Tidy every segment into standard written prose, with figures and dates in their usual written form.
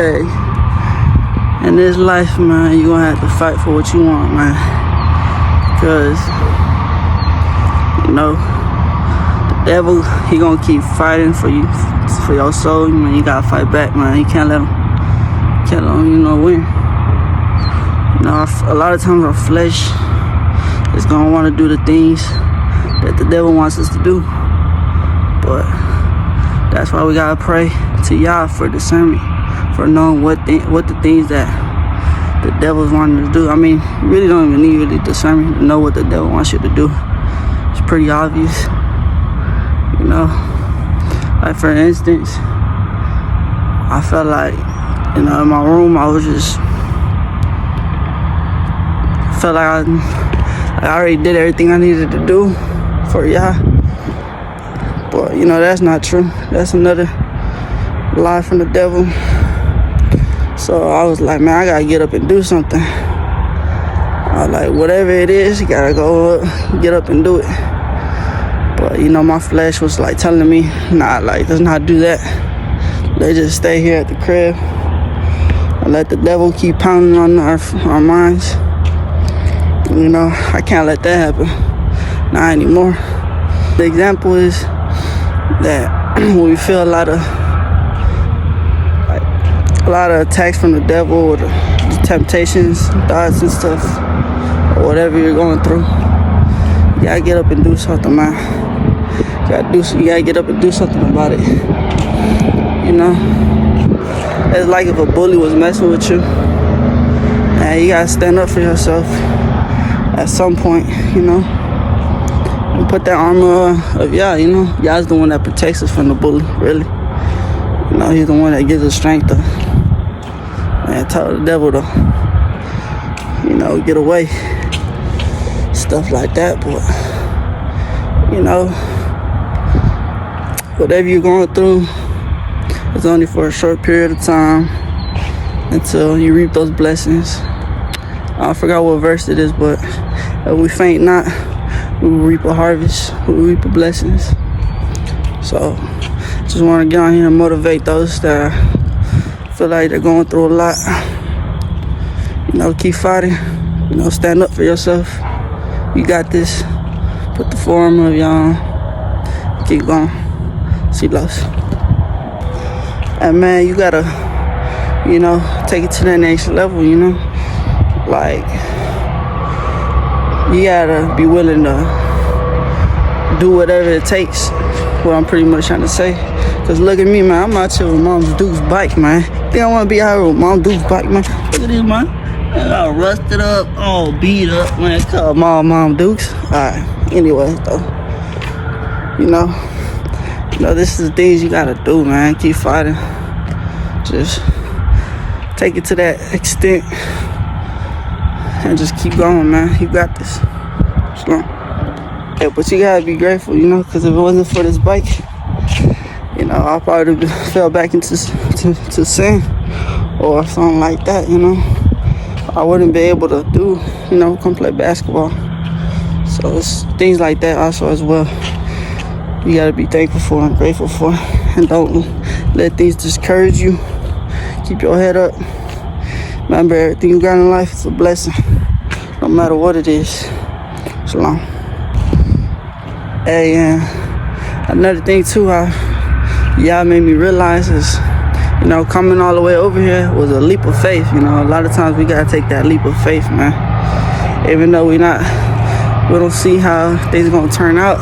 Hey, in this life, man, you gonna have to fight for what you want, man. Because, you know, the devil, he gonna keep fighting for you, for your soul. Man, you gotta fight back, man. You can't let him, win. You know, a lot of times our flesh is gonna want to do the things that the devil wants us to do. But that's why we gotta pray to Yah for discernment, for knowing what the things that the devil's wanting to do. I mean, you really don't even need really discernment to know what the devil wants you to do. It's pretty obvious, you know. Like for instance, I felt like, in my room, I was just felt like I already did everything I needed to do for Yah. But that's not true. That's another lie from the devil. So I was like, man, I gotta get up and do something. I was like, whatever it is, you gotta go up, get up and do it. But my flesh was like telling me, nah, like, let's not do that. Let's just stay here at the crib and let the devil keep pounding on our minds. I can't let that happen. Not anymore. The example is that when we feel a lot of attacks from the devil, or the temptations, thoughts and stuff, or whatever you're going through, you gotta get up and do something, man. You gotta get up and do something about it. It's like if a bully was messing with you, and you gotta stand up for yourself at some point, and put that armor of Yah. Yah's the one that protects us from the bully, really. He's the one that gives us strength to, and tell the devil to, get away. Stuff like that. But, whatever you're going through, it's only for a short period of time until you reap those blessings. I forgot what verse it is, but if we faint not, we will reap a harvest. We will reap a blessings. So, just want to get on here and motivate those that feel like they're going through a lot. Keep fighting. Stand up for yourself. You got this. Put the full armor of Yah on. Keep going. See loves. And man, you gotta, take it to that next level, Like, you gotta be willing to do whatever it takes. What I'm pretty much trying to say. Cause look at me, man. I'm out here with Mom Duke's bike, man. Think I wanna be out here with Mom Duke's bike, man? Look at this, man. All rusted up, all beat up, man. It's called Mom Duke's. Alright. Anyway, though. This is the things you gotta do, man. Keep fighting. Just take it to that extent. And just keep going, man. You got this. So, yeah, but you gotta be grateful, because if it wasn't for this bike, I probably fell back into sin or something like that, I wouldn't be able to do, come play basketball. So it's things like that also as well. You gotta be thankful for and grateful for, and don't let things discourage you. Keep your head up. Remember, everything you got in life is a blessing, no matter what it is. Shalom. Hey, and another thing too, Yah made me realize is, coming all the way over here was a leap of faith. A lot of times we gotta take that leap of faith, man. Even though we don't see how things gonna turn out.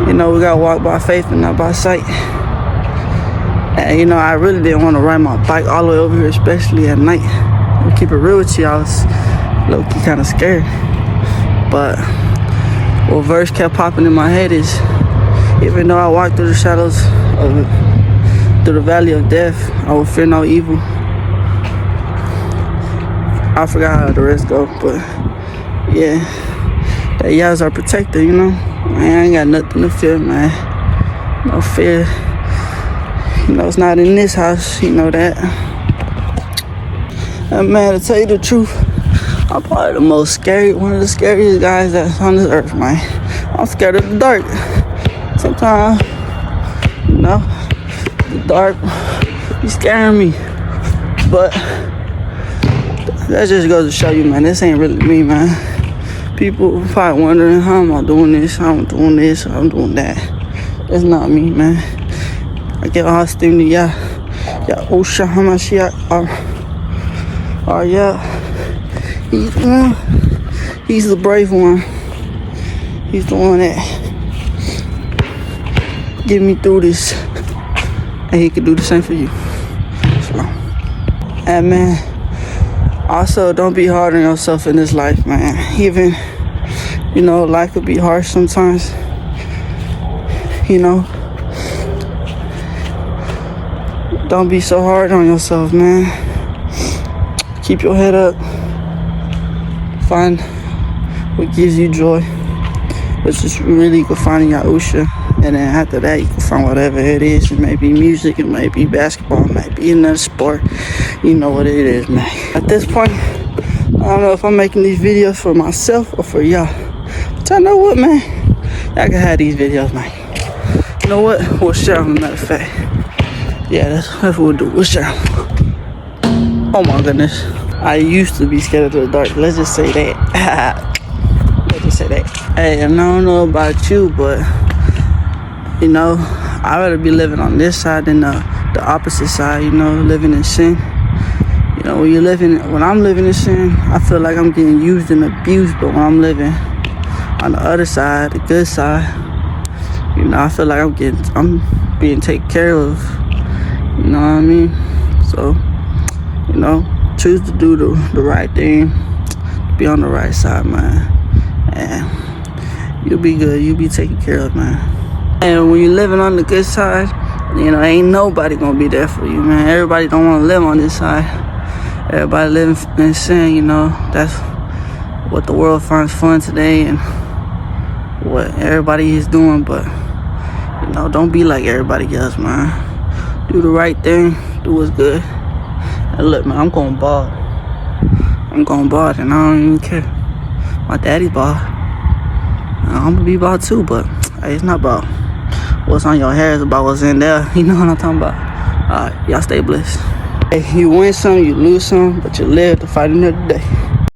We gotta walk by faith and not by sight. And I really didn't want to ride my bike all the way over here, especially at night. To keep it real with you, I was low-key kind of scared. But what verse kept popping in my head is, even though I walk through the shadows through the valley of death, I will fear no evil. I forgot how the rest go, but yeah, that Yah's our protector, I ain't got nothing to fear, man. No fear. It's not in this house, that. And man, to tell you the truth, I'm probably one of the scariest guys that's on this earth, man. I'm scared of the dark. Sometimes, the dark be scaring me. But that just goes to show you, man, this ain't really me, man. People probably wondering how am I doing this, how I'm doing this, how I'm doing that. That's not me, man. I get all esteem to y'all. Y'all Osha Hamashiach are yeah. He's the one. He's the brave one. He's the one that get me through this. And he could do the same for you. So, and man, also, don't be hard on yourself in this life, man. Even, you know, life could be harsh sometimes. You know, don't be so hard on yourself, man. Keep your head up. Find what gives you joy. Which is really you can find in Yahusha. And then after that, you can find whatever it is. It may be music, it may be basketball, it may be another sport. You know what it is, man. At this point, I don't know if I'm making these videos for myself or for y'all. But y'all know what, man? Y'all can have these videos, man. You know what? We'll share them, matter of fact. Yeah, that's what we'll do. We'll share them. Oh my goodness. I used to be scared of the dark. Let's just say that. Let's just say that. Hey, and I don't know about you, but you know, I'd rather be living on this side than the opposite side, you know, living in sin. You know, when I'm living in sin, I feel like I'm getting used and abused, but when I'm living on the other side, the good side, you know, I feel like I'm being taken care of. You know what I mean? So, you know, choose to do the right thing, be on the right side, man. And you'll be good, you'll be taken care of, man. And when you're living on the good side, you know, ain't nobody gonna be there for you, man. Everybody don't want to live on this side. Everybody living in sin, you know. That's what the world finds fun today and what everybody is doing. But, you know, don't be like everybody else, man. Do the right thing. Do what's good. And look, man, I'm going bald. I'm going bald and I don't even care. My daddy's bald. I'm gonna be bald too, but hey, it's not about what's on your hair, it's about what's in there. You know what I'm talking about? Alright, y'all stay blessed. Hey, you win some, you lose some, but you live to fight another day.